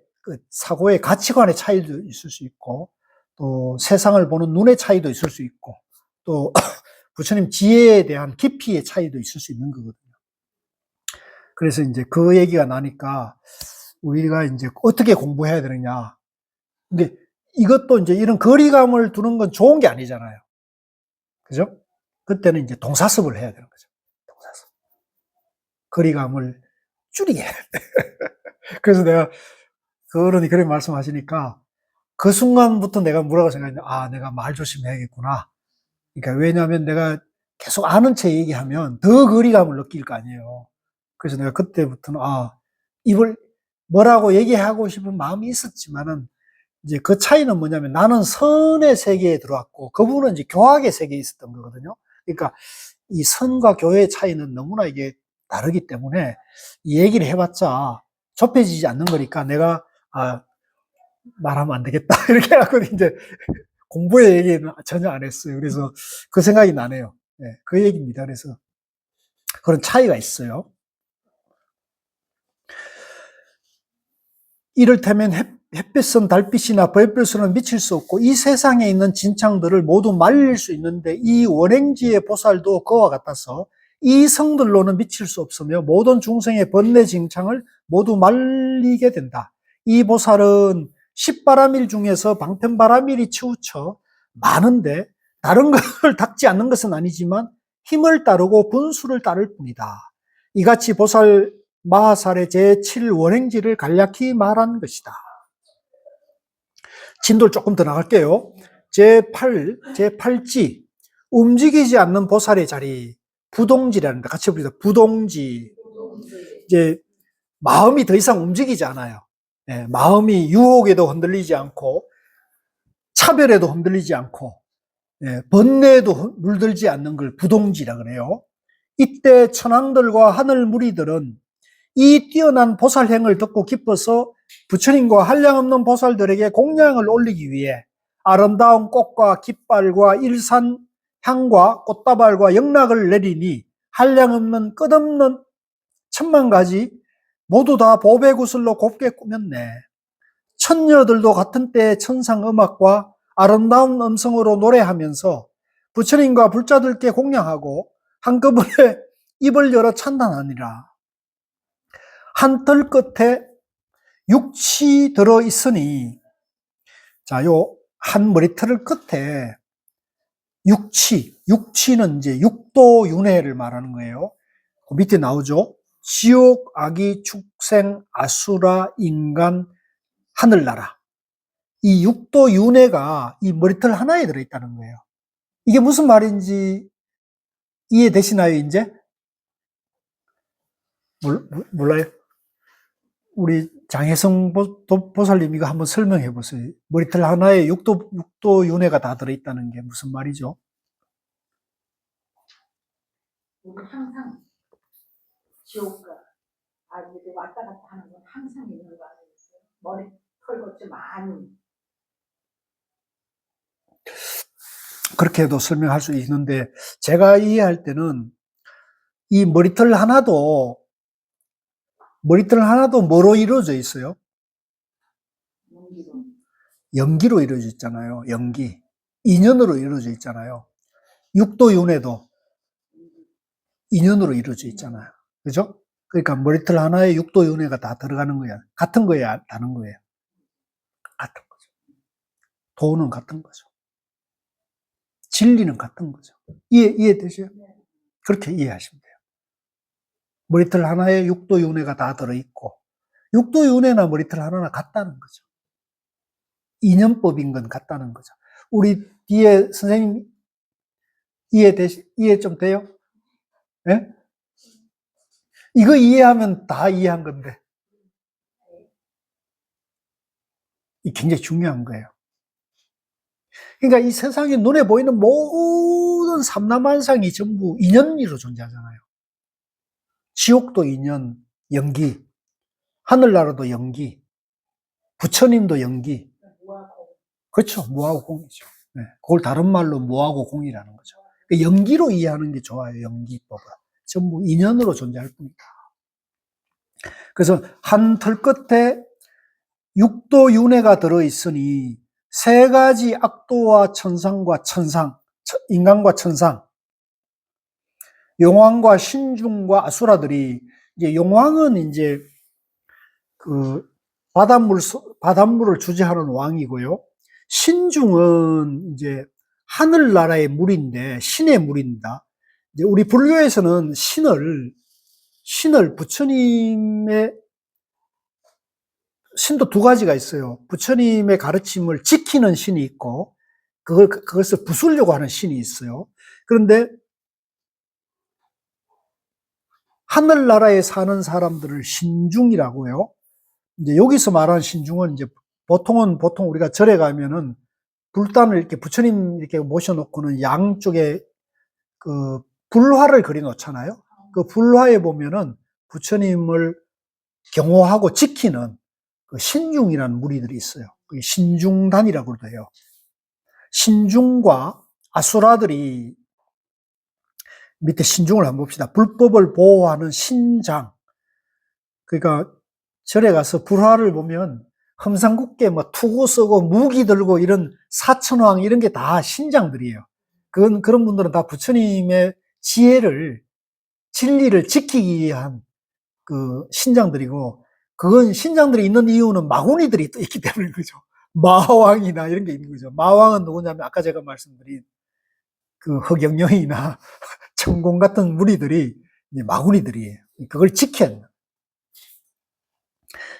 S1: 가치관의 차이도 있을 수 있고 또 세상을 보는 눈의 차이도 있을 수 있고 또 부처님 지혜에 대한 깊이의 차이도 있을 수 있는 거거든요. 그래서 이제 그 얘기가 나니까 우리가 이제 어떻게 공부해야 되느냐. 근데 이것도 이제 이런 거리감을 두는 건 좋은 게 아니잖아요. 그죠? 그때는 이제 동사습을 해야 되는 거죠. 동사습. 거리감을 줄이게 해야 돼. 그래서 내가 그 어른이 그렇게 말씀하시니까 그 순간부터 내가 뭐라고 생각했냐. 아, 내가 말 조심해야겠구나. 그러니까 왜냐하면 내가 계속 아는 체 얘기하면 더 거리감을 느낄 거 아니에요. 그래서 내가 그때부터는 입을 뭐라고 얘기하고 싶은 마음이 있었지만은 이제 그 차이는 뭐냐면 나는 선의 세계에 들어왔고 그분은 이제 교학의 세계에 있었던 거거든요. 그러니까 이 선과 교회의 차이는 너무나 이게 다르기 때문에 이 얘기를 해봤자 좁혀지지 않는 거니까 내가 말하면 안 되겠다 이렇게 해갖고 이제 공부의 얘기는 전혀 안 했어요. 그래서 그 생각이 나네요. 네, 그 얘기입니다. 그래서 그런 차이가 있어요. 이를테면 햇빛은 달빛이나 별빛으로는 미칠 수 없고 이 세상에 있는 진창들을 모두 말릴 수 있는데 이 원행지의 보살도 그와 같아서 이 성들로는 미칠 수 없으며 모든 중생의 번뇌 진창을 모두 말리게 된다. 이 보살은 십바라밀 중에서 방편바라밀이 치우쳐 많은데 다른 것을 닦지 않는 것은 아니지만 힘을 따르고 분수를 따를 뿐이다. 이같이 보살 마하살의 제7원행지를 간략히 말한 것이다. 진도를 조금 더 나갈게요. 제8지 움직이지 않는 보살의 자리 부동지라는데 같이 봅니다. 부동지. 이제 마음이 더 이상 움직이지 않아요. 네, 마음이 유혹에도 흔들리지 않고 차별에도 흔들리지 않고 네, 번뇌에도 물들지 않는 걸 부동지라 그래요. 이때 천왕들과 하늘 무리들은 이 뛰어난 보살행을 듣고 기뻐서 부처님과 한량없는 보살들에게 공양을 올리기 위해 아름다운 꽃과 깃발과 일산 향과 꽃다발과 영락을 내리니 한량없는 끝없는 천만 가지 모두 다 보배구슬로 곱게 꾸몄네. 천녀들도 같은 때의 천상 음악과 아름다운 음성으로 노래하면서 부처님과 불자들께 공양하고 한꺼번에 입을 열어 찬단하니라. 한 털 끝에 육치 들어 있으니, 자, 요 한 머리털 끝에 육치는 이제 육도윤회를 말하는 거예요. 그 밑에 나오죠. 지옥, 아기, 축생, 아수라, 인간, 하늘나라. 이 육도윤회가 이 머리털 하나에 들어있다는 거예요. 이게 무슨 말인지 이해되시나요, 이제? 몰라요? 우리 장혜성 보살님 이거 한번 설명해 보세요. 머리털 하나에 육도윤회가 다 들어있다는 게 무슨 말이죠?
S2: 우리 항상 지옥과 아기들 왔다 갔다 하는 건 항상 있는 거 아니겠어요? 머리 털것이 많이.
S1: 그렇게도 설명할 수 있는데 제가 이해할 때는 이 머리털 하나도 뭐로 이루어져 있어요? 연기로 이루어져 있잖아요. 연기. 인연으로 이루어져 있잖아요. 육도윤회도 인연으로 이루어져 있잖아요. 그죠? 그러니까 머리털 하나에 육도윤회가 다 들어가는 거야. 같은 거야, 다른 거예요? 같은 거죠. 도는 같은 거죠. 진리는 같은 거죠. 이해되세요? 그렇게 이해하시면 돼요. 머리털 하나에 육도윤회가 다 들어있고 육도윤회나 머리털 하나나 같다는 거죠. 인연법인 건 같다는 거죠. 우리 뒤에 선생님 이해 좀 돼요? 네? 이거 이해하면 다 이해한 건데 이 굉장히 중요한 거예요. 그러니까 이 세상에 눈에 보이는 모든 삼라만상이 전부 인연으로 존재하잖아요. 지옥도 인연, 연기, 하늘나라도 연기, 부처님도 연기. 그렇죠. 무하고 공이죠. 네. 그걸 다른 말로 무하고 공이라는 거죠. 그러니까 연기로 이해하는 게 좋아요. 연기법은. 전부 인연으로 존재할 뿐이다. 그래서 한 털 끝에 육도윤회가 들어있으니 세 가지 악도와 천상과 천상, 인간과 천상, 용왕과 신중과 아수라들이 이제 용왕은 이제 그 바닷물을 주재하는 왕이고요. 신중은 이제 하늘나라의 물인데 신의 물입니다. 이제 우리 불교에서는 신을 부처님의 신도 두 가지가 있어요. 부처님의 가르침을 지키는 신이 있고, 그것을 부수려고 하는 신이 있어요. 그런데, 하늘나라에 사는 사람들을 신중이라고요. 이제 여기서 말하는 신중은 이제 보통 우리가 절에 가면은 불단을 이렇게 부처님 이렇게 모셔놓고는 양쪽에 그 불화를 그려 놓잖아요. 그 불화에 보면은 부처님을 경호하고 지키는 그 신중이라는 무리들이 있어요. 그게 신중단이라고도 해요. 신중과 아수라들이 밑에 신중을 한번 봅시다. 불법을 보호하는 신장. 그러니까 절에 가서 불화를 보면 험상궂게 뭐 투구 쓰고 무기 들고 이런 사천왕 이런 게 다 신장들이에요. 그런 분들은 다 부처님의 지혜를, 진리를 지키기 위한 그 신장들이고, 그건 신장들이 있는 이유는 마구니들이 또 있기 때문인 거죠. 마왕이나 이런 게 있는 거죠. 마왕은 누구냐면 아까 제가 말씀드린 그 허경영이나 천공 같은 무리들이 마구니들이에요. 그걸 지켜야 합니다.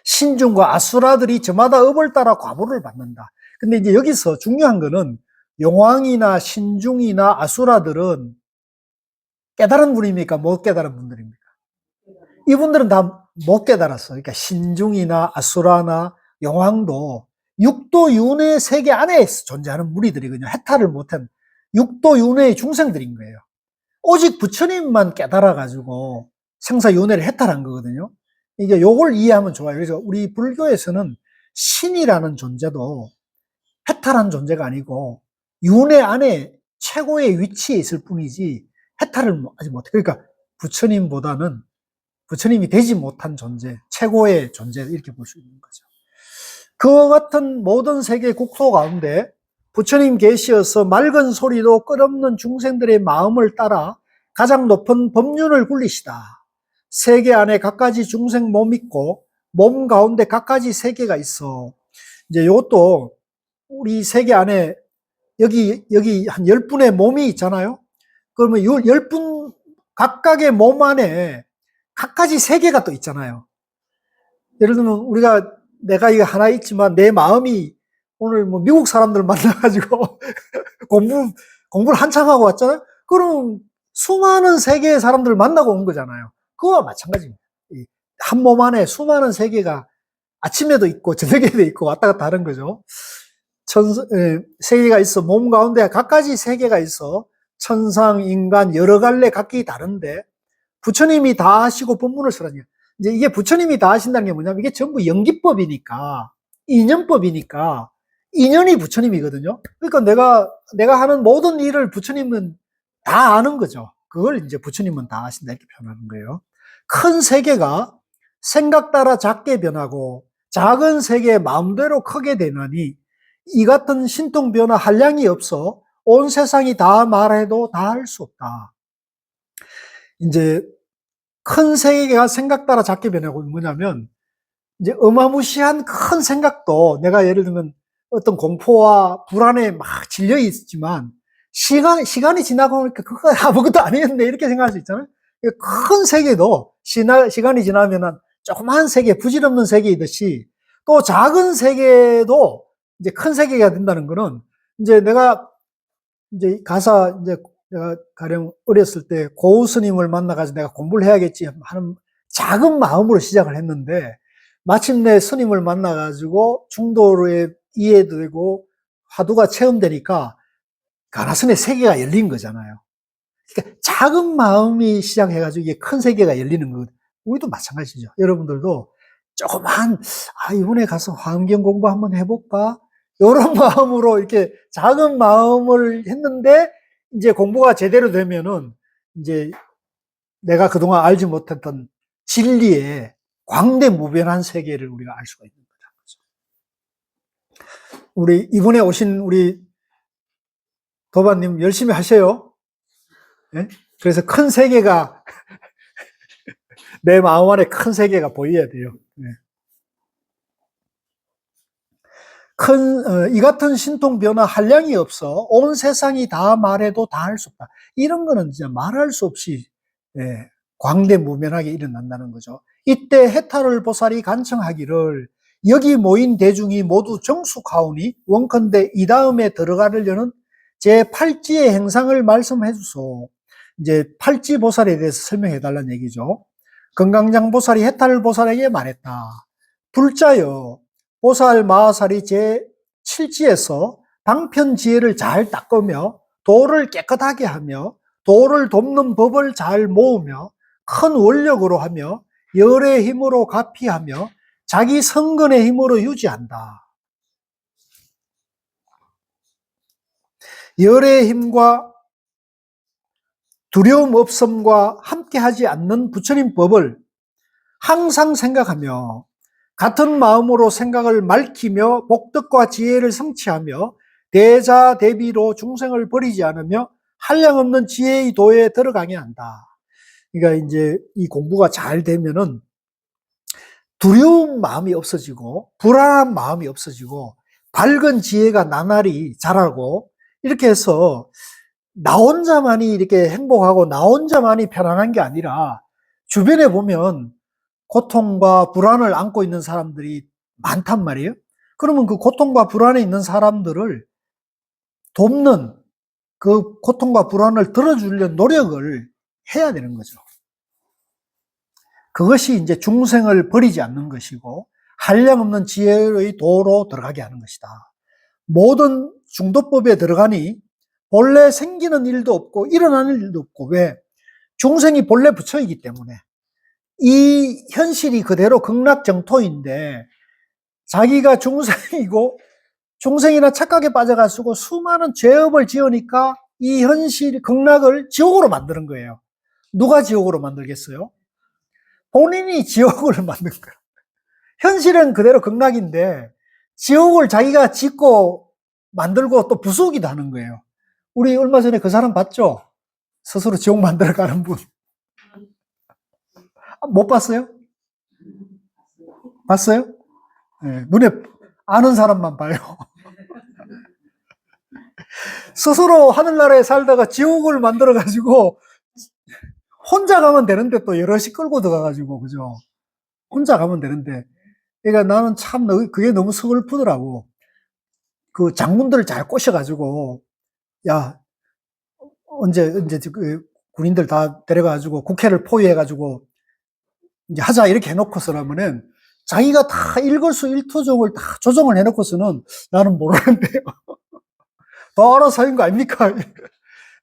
S1: 신중과 아수라들이 저마다 업을 따라 과보를 받는다. 근데 이제 여기서 중요한 거는 용왕이나 신중이나 아수라들은 깨달은 분입니까? 못 깨달은 분들입니까? 이분들은 다 못 깨달았어. 그러니까 신중이나 아수라나 용왕도 육도 윤회 세계 안에 존재하는 무리들이거든요. 해탈을 못한 육도 윤회의 중생들인 거예요. 오직 부처님만 깨달아가지고 생사윤회를 해탈한 거거든요. 이게 요걸 이해하면 좋아요. 그래서 우리 불교에서는 신이라는 존재도 해탈한 존재가 아니고 윤회 안에 최고의 위치에 있을 뿐이지 해탈을 하지 못해. 그러니까 부처님보다는 부처님이 되지 못한 존재, 최고의 존재 이렇게 볼 수 있는 거죠. 그와 같은 모든 세계 국토 가운데 부처님 계시어서 맑은 소리도 끝없는 중생들의 마음을 따라 가장 높은 법륜을 굴리시다. 세계 안에 갖가지 중생 몸 있고 몸 가운데 갖가지 세계가 있어. 이제 이것도 우리 세계 안에 여기 한 10분의 몸이 있잖아요. 그러면 이 10분 각각의 몸 안에 갖가지 세계가 또 있잖아요. 예를 들면 내가 이거 하나 있지만 내 마음이 오늘 뭐 미국 사람들 만나가지고 공부를 한참 하고 왔잖아요. 그럼 수많은 세계의 사람들을 만나고 온 거잖아요. 그거와 마찬가지입니다. 한 몸 안에 수많은 세계가 아침에도 있고 저녁에도 있고 왔다 갔다 하는 거죠. 세계가 있어. 몸 가운데 각가지 세계가 있어. 천상, 인간, 여러 갈래 각기 다른데 부처님이 다 하시고 법문을 쓰라니. 이제 이게 부처님이 다 하신다는 게 뭐냐면 이게 전부 연기법이니까, 인연법이니까, 인연이 부처님이거든요. 그러니까 내가 하는 모든 일을 부처님은 다 아는 거죠. 그걸 이제 부처님은 다 하신다 이렇게 표현하는 거예요. 큰 세계가 생각 따라 작게 변하고 작은 세계 마음대로 크게 되나니 이 같은 신통 변화 한량이 없어 온 세상이 다 말해도 다 할 수 없다. 이제 큰 세계가 생각 따라 작게 변하고 뭐냐면 이제 어마무시한 큰 생각도 내가 예를 들면 어떤 공포와 불안에 막 질려 있지만 시간이 지나고 보니까 그거 아무것도 아니었네 이렇게 생각할 수 있잖아요. 큰 세계도 시간이 지나면은 조그만 세계, 부질없는 세계이듯이 또 작은 세계도 이제 큰 세계가 된다는 거는 이제 내가 이제 내가 가령 어렸을 때 고우 스님을 만나가지고 내가 공부를 해야겠지 하는 작은 마음으로 시작을 했는데 마침내 스님을 만나가지고 중도에 이해되고 화두가 체험되니까 가나선의 세계가 열린 거잖아요. 그러니까 작은 마음이 시작해가지고 이게 큰 세계가 열리는 거. 우리도 마찬가지죠. 여러분들도 조그만 이번에 가서 화엄경 공부 한번 해볼까? 이런 마음으로 이렇게 작은 마음을 했는데 이제 공부가 제대로 되면은 이제 내가 그동안 알지 못했던 진리의 광대무변한 세계를 우리가 알 수가 있는 거죠. 우리 이번에 오신 우리 도반님 열심히 하셔요. 네? 그래서 큰 세계가 내 마음 안에 큰 세계가 보여야 돼요. 네. 이 같은 신통 변화 한량이 없어 온 세상이 다 말해도 다 할 수 없다. 이런 거는 진짜 말할 수 없이 광대무변하게 일어난다는 거죠. 이때 해탈을 보살이 간청하기를 여기 모인 대중이 모두 정숙하오니 원컨대 이 다음에 들어가려는 제8지의 행상을 말씀해 주소. 이제 8지 보살에 대해서 설명해 달라는 얘기죠. 금강장 보살이 해탈 보살에게 말했다. 불자여, 보살 마하살이 제7지에서 방편지혜를 잘 닦으며 도를 깨끗하게 하며 도를 돕는 법을 잘 모으며 큰 원력으로 하며 열의 힘으로 가피하며 자기 성근의 힘으로 유지한다. 열의 힘과 두려움 없음과 함께하지 않는 부처님 법을 항상 생각하며 같은 마음으로 생각을 맑히며 복덕과 지혜를 성취하며 대자대비로 중생을 버리지 않으며 한량없는 지혜의 도에 들어가게 한다. 그러니까 이제 이 공부가 잘 되면은 두려운 마음이 없어지고 불안한 마음이 없어지고 밝은 지혜가 나날이 자라고 이렇게 해서 나 혼자만이 이렇게 행복하고 나 혼자만이 편안한 게 아니라 주변에 보면 고통과 불안을 안고 있는 사람들이 많단 말이에요. 그러면 그 고통과 불안에 있는 사람들을 돕는 그 고통과 불안을 들어주려는 노력을 해야 되는 거죠. 그것이 이제 중생을 버리지 않는 것이고 한량없는 지혜의 도로 들어가게 하는 것이다. 모든 중도법에 들어가니 본래 생기는 일도 없고 일어나는 일도 없고 왜? 중생이 본래 부처이기 때문에 이 현실이 그대로 극락정토인데 자기가 중생이고 중생이나 착각에 빠져가지고 수많은 죄업을 지으니까 이 현실 극락을 지옥으로 만드는 거예요. 누가 지옥으로 만들겠어요? 본인이 지옥을 만든 거예요. 현실은 그대로 극락인데 지옥을 자기가 짓고 만들고 또 부수기도 하는 거예요. 우리 얼마 전에 그 사람 봤죠? 스스로 지옥 만들어가는 분. 못 봤어요? 봤어요? 네, 눈에 아는 사람만 봐요. 스스로 하늘나라에 살다가 지옥을 만들어가지고 혼자 가면 되는데 또 여럿이 끌고 들어가가지고, 그죠? 혼자 가면 되는데. 그러니까 나는 참 그게 너무 서글프더라고. 그 장군들을 잘 꼬셔가지고, 야, 언제 그 군인들 다 데려가지고 국회를 포위해가지고 이제 하자 이렇게 해놓고서라면은 자기가 다 일거수일투족을 다 조정을 해놓고서는 나는 모르는데요. 더 알아서 하는 거 아닙니까?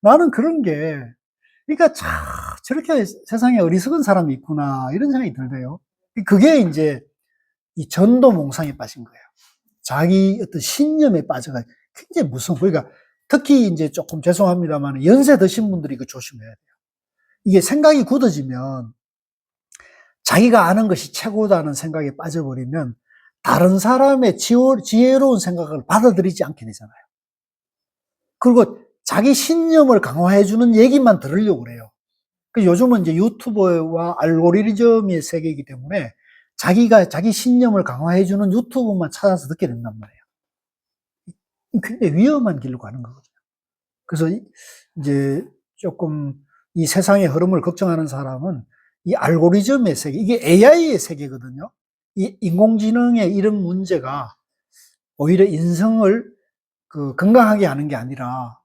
S1: 나는 그런 게, 그러니까 참 저렇게 세상에 어리석은 사람이 있구나 이런 생각이 들대요. 그게 이제 이 전도몽상에 빠진 거예요. 자기 어떤 신념에 빠져가 굉장히 무서운. 그러니까 특히 이제 조금 죄송합니다만 연세 드신 분들이 이거 조심해야 돼요. 이게 생각이 굳어지면 자기가 아는 것이 최고다는 생각에 빠져버리면 다른 사람의 지혜로운 생각을 받아들이지 않게 되잖아요. 그리고 자기 신념을 강화해주는 얘기만 들으려고 그래요. 요즘은 이제 유튜버와 알고리즘의 세계이기 때문에 자기가 자기 신념을 강화해주는 유튜브만 찾아서 듣게 된단 말이에요. 굉장히 위험한 길로 가는 거거든요. 그래서 이제 조금 이 세상의 흐름을 걱정하는 사람은 이 알고리즘의 세계, 이게 AI의 세계거든요. 이 인공지능의 이런 문제가 오히려 인성을 건강하게 하는 게 아니라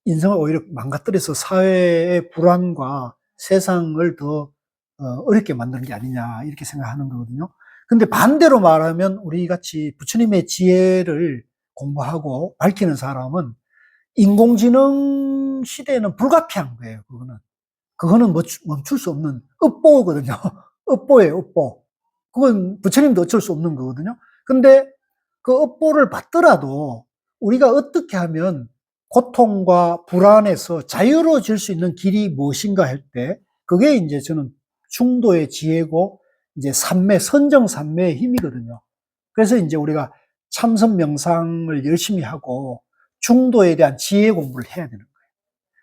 S1: 인성을 오히려 망가뜨려서 사회의 불안과 세상을 더 어렵게 만드는 게 아니냐 이렇게 생각하는 거거든요. 근데 반대로 말하면 우리 같이 부처님의 지혜를 공부하고 밝히는 사람은 인공지능 시대에는 불가피한 거예요. 그거는 멈출 수 없는 업보거든요. 업보예요, 업보. 그건 부처님도 어쩔 수 없는 거거든요. 근데 그 업보를 받더라도 우리가 어떻게 하면 고통과 불안에서 자유로워질 수 있는 길이 무엇인가 할 때, 그게 이제 저는 중도의 지혜고, 이제 선정 삼매의 힘이거든요. 그래서 이제 우리가 참선 명상을 열심히 하고, 중도에 대한 지혜 공부를 해야 되는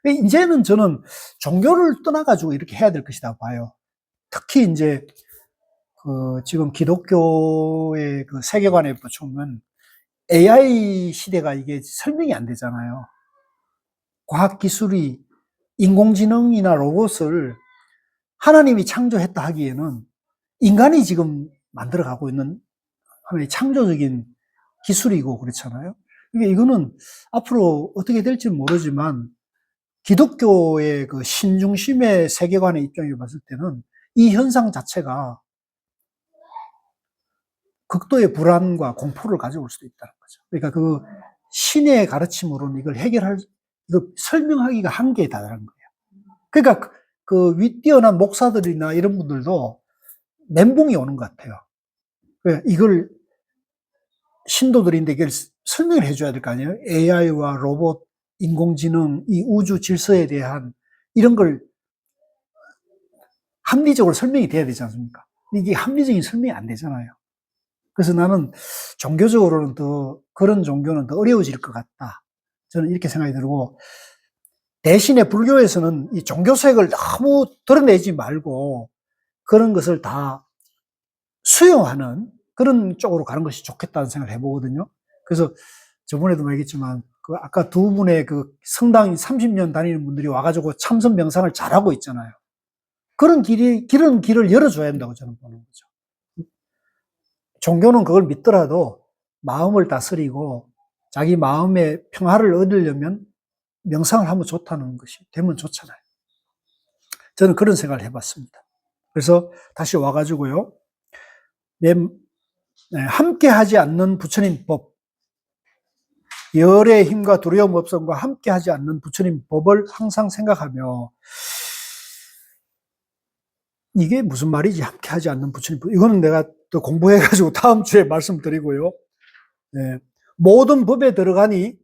S1: 거예요. 이제는 저는 종교를 떠나가지고 이렇게 해야 될 것이다 봐요. 특히 이제, 지금 기독교의 그 세계관에 보면 AI 시대가 이게 설명이 안 되잖아요. 과학기술이 인공지능이나 로봇을 하나님이 창조했다 하기에는 인간이 지금 만들어가고 있는 하나의 창조적인 기술이고 그렇잖아요. 그러니까 이거는 앞으로 어떻게 될지는 모르지만 기독교의 그 신중심의 세계관의 입장에 봤을 때는 이 현상 자체가 극도의 불안과 공포를 가져올 수도 있다는 거죠. 그러니까 그 신의 가르침으로는 이걸 이거 설명하기가 한계에 달하는 거예요. 그러니까 그 뛰어난 목사들이나 이런 분들도 멘붕이 오는 것 같아요. 이걸 신도들인데 이걸 설명을 해줘야 될 거 아니에요? AI와 로봇, 인공지능, 이 우주 질서에 대한 이런 걸 합리적으로 설명이 돼야 되지 않습니까? 이게 합리적인 설명이 안 되잖아요. 그래서 나는 종교적으로는 그런 종교는 더 어려워질 것 같다. 저는 이렇게 생각이 들고, 대신에 불교에서는 이 종교색을 너무 드러내지 말고 그런 것을 다 수용하는 그런 쪽으로 가는 것이 좋겠다는 생각을 해보거든요. 그래서 저번에도 말했지만, 그 아까 두 분의 그 성당 30년 다니는 분들이 와가지고 참선 명상을 잘하고 있잖아요. 그런 길을 열어줘야 한다고 저는 보는 거죠. 종교는 그걸 믿더라도 마음을 다스리고 자기 마음의 평화를 얻으려면 명상을 하면 좋다는 것이 되면 좋잖아요. 저는 그런 생각을 해봤습니다. 그래서 다시 와가지고요. 함께 하지 않는 부처님 법, 열의 힘과 두려움 없음과 함께 하지 않는 부처님 법을 항상 생각하며, 이게 무슨 말이지? 함께 하지 않는 부처님 법. 이거는 내가 또 공부해가지고 다음 주에 말씀드리고요. 네. 모든 법에 들어가니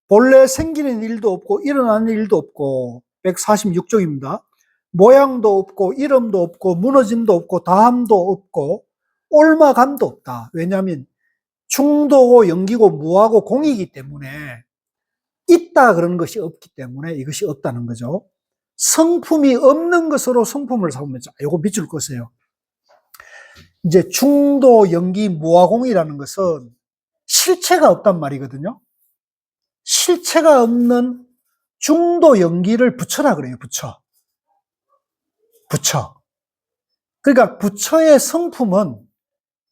S1: 본래 생기는 일도 없고 일어나는 일도 없고 146쪽입니다. 모양도 없고 이름도 없고 무너짐도 없고 다함도 없고 옮아감도 없다. 왜냐하면 충도고 영기고 무하고 공이기 때문에 있다 그러는 것이 없기 때문에 이것이 없다는 거죠. 성품이 없는 것으로 성품을 삼으면, 이거 밑줄 거세요. 이제 충도 영기 무하공이라는 것은 실체가 없단 말이거든요. 실체가 없는 중도 영기를 부처라 그래요. 부처. 그러니까 부처의 성품은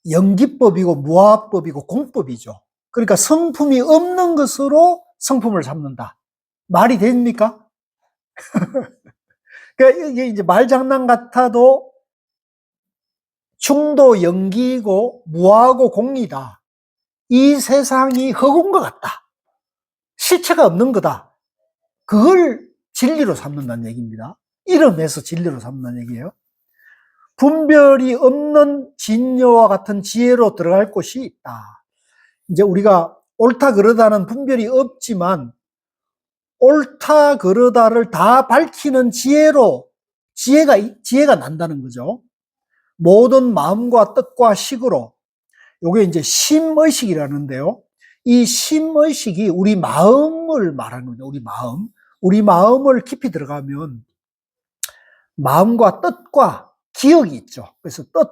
S1: 영기법이고 무아법이고 공법이죠. 그러니까 성품이 없는 것으로 성품을 삼는다. 말이 됩니까? 그러니까 이게 이제 말장난 같아도 중도 영기고 무아고 공이다. 이 세상이 허구인 것 같다. 실체가 없는 거다. 그걸 진리로 삼는다는 얘기입니다. 이름에서 진리로 삼는다는 얘기예요. 분별이 없는 진여와 같은 지혜로 들어갈 곳이 있다. 이제 우리가 옳다 그르다는 분별이 없지만 옳다 그르다를 다 밝히는 지혜가 난다는 거죠. 모든 마음과 뜻과 식으로, 요게 이제 심의식이라는데요. 이 심의식이 우리 마음을 말하는 거죠. 우리 마음을 깊이 들어가면 마음과 뜻과 기억이 있죠. 그래서 뜻,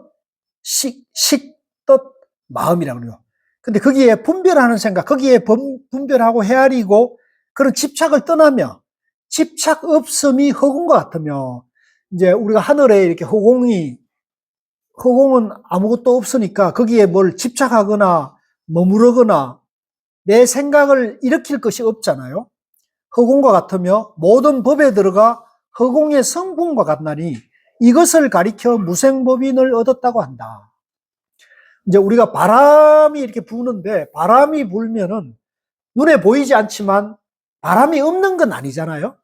S1: 마음이라고 그래요. 근데 거기에 분별하는 생각, 거기에 분별하고 헤아리고 그런 집착을 떠나며, 집착 없음이 허공과 같으며, 이제 우리가 하늘에 이렇게 허공은 아무것도 없으니까 거기에 뭘 집착하거나 머무르거나 내 생각을 일으킬 것이 없잖아요. 허공과 같으며 모든 법에 들어가 허공의 성품과 같나니 이것을 가리켜 무생법인을 얻었다고 한다. 이제 우리가 바람이 이렇게 부는데, 바람이 불면은 눈에 보이지 않지만 바람이 없는 건 아니잖아요.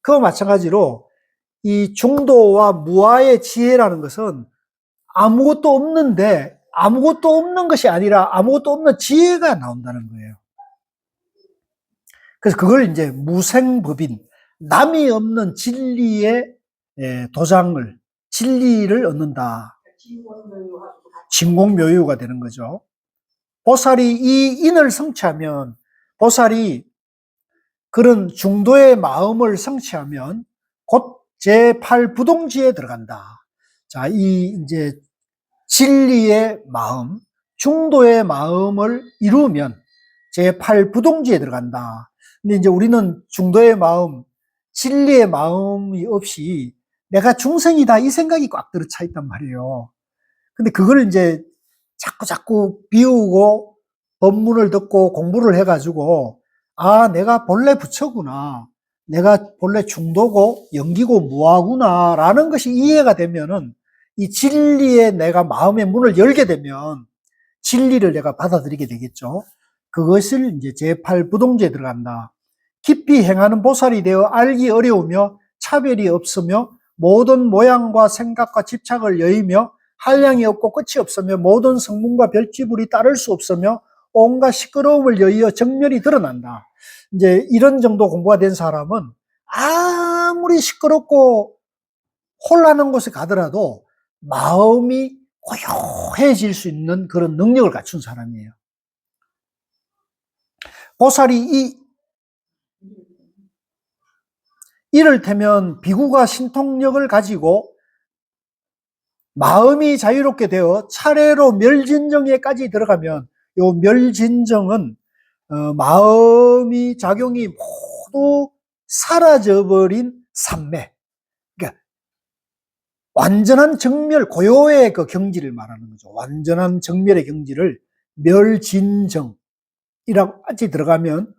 S1: 그와 마찬가지로 이 중도와 무아의 지혜라는 것은 아무것도 없는데, 아무것도 없는 것이 아니라 아무것도 없는 지혜가 나온다는 거예요. 그래서 그걸 이제 무생법인, 남이 없는 진리의 진리를 얻는다. 진공묘유가 되는 거죠. 보살이 이 인을 성취하면, 보살이 그런 중도의 마음을 성취하면 곧 제8부동지에 들어간다. 자, 이제 진리의 마음, 중도의 마음을 이루면 제8부동지에 들어간다. 근데 이제 우리는 중도의 마음, 진리의 마음이 없이 내가 중생이다 이 생각이 꽉 들어차 있단 말이에요. 근데 그걸 이제 자꾸 비우고 법문을 듣고 공부를 해가지고 아, 내가 본래 부처구나. 내가 본래 중도고 영기고 무아구나 라는 것이 이해가 되면은 이 진리에 내가 마음의 문을 열게 되면 진리를 내가 받아들이게 되겠죠. 그것을 이제 제8부동제에 들어간다. 깊이 행하는 보살이 되어 알기 어려우며 차별이 없으며 모든 모양과 생각과 집착을 여의며 한량이 없고 끝이 없으며 모든 성분과 별지불이 따를 수 없으며 온갖 시끄러움을 여의어 정멸이 드러난다. 이제 이런 정도 공부가 된 사람은 아무리 시끄럽고 혼란한 곳에 가더라도 마음이 고요해질 수 있는 그런 능력을 갖춘 사람이에요. 보살이 이를테면 비구가 신통력을 가지고 마음이 자유롭게 되어 차례로 멸진정에까지 들어가면 이 멸진정은 마음이 작용이 모두 사라져버린 삼매, 그러니까 완전한 정멸, 고요의 그 경지를 말하는 거죠. 완전한 정멸의 경지를 멸진정이라고 같이 들어가면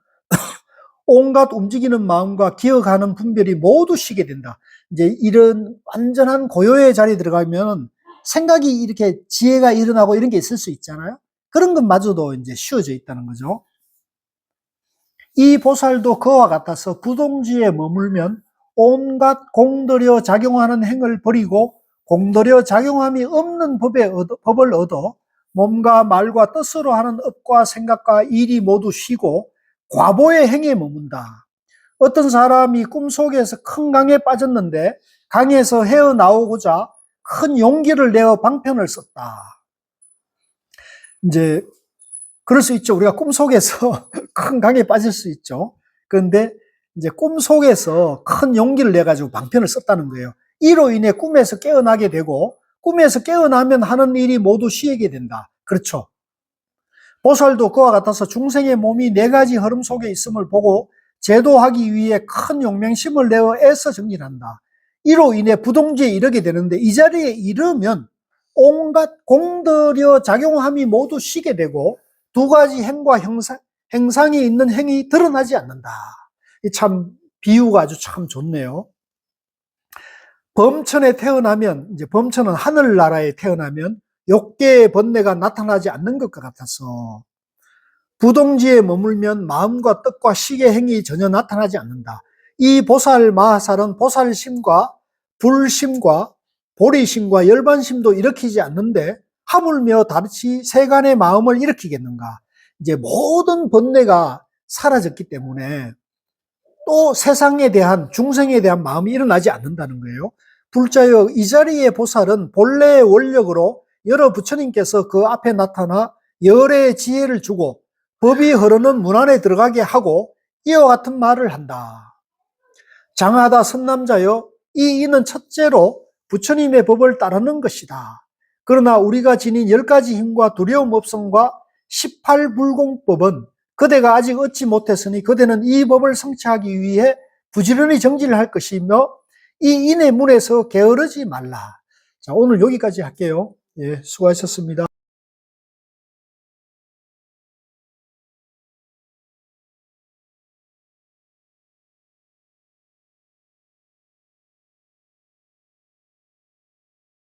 S1: 온갖 움직이는 마음과 기억하는 분별이 모두 쉬게 된다. 이제 이런 완전한 고요의 자리에 들어가면 생각이 이렇게 지혜가 일어나고 이런 게 있을 수 있잖아요. 그런 것마저도 이제 쉬워져 있다는 거죠. 이 보살도 그와 같아서 부동지에 머물면 온갖 공들여 작용하는 행을 버리고 공들여 작용함이 없는 법을 얻어 몸과 말과 뜻으로 하는 업과 생각과 일이 모두 쉬고 과보의 행에 머문다. 어떤 사람이 꿈속에서 큰 강에 빠졌는데 강에서 헤어나오고자 큰 용기를 내어 방편을 썼다. 이제 그럴 수 있죠. 우리가 꿈속에서 큰 강에 빠질 수 있죠. 그런데 이제 꿈속에서 큰 용기를 내가지고 방편을 썼다는 거예요. 이로 인해 꿈에서 깨어나게 되고 꿈에서 깨어나면 하는 일이 모두 쉬게 된다. 그렇죠. 보살도 그와 같아서 중생의 몸이 4가지 흐름 속에 있음을 보고 제도하기 위해 큰 용맹심을 내어 애써 정진한다. 이로 인해 부동지에 이르게 되는데 이 자리에 이르면 온갖 공들여 작용함이 모두 쉬게 되고 2가지 행과 행상이 있는 행이 드러나지 않는다. 참 비유가 아주 참 좋네요. 범천에 태어나면, 이제 범천은 하늘나라에 태어나면 욕계의 번뇌가 나타나지 않는 것과 같아서 부동지에 머물면 마음과 뜻과 식의 행이 전혀 나타나지 않는다. 이 보살 마하살은 보살심과 불심과 보리심과 열반심도 일으키지 않는데 하물며 다시 세간의 마음을 일으키겠는가. 이제 모든 번뇌가 사라졌기 때문에 또 세상에 대한, 중생에 대한 마음이 일어나지 않는다는 거예요. 불자여 이 자리의 보살은 본래의 원력으로 여러 부처님께서 그 앞에 나타나 열의 지혜를 주고 법이 흐르는 문 안에 들어가게 하고 이와 같은 말을 한다. 장하다 선남자여, 이 이는 첫째로 부처님의 법을 따르는 것이다. 그러나 우리가 지닌 10가지 힘과 두려움 없음과 18불공법은 그대가 아직 얻지 못했으니 그대는 이 법을 성취하기 위해 부지런히 정진을 할 것이며 이 인의 문에서 게으르지 말라. 자, 오늘 여기까지 할게요. 예, 수고하셨습니다.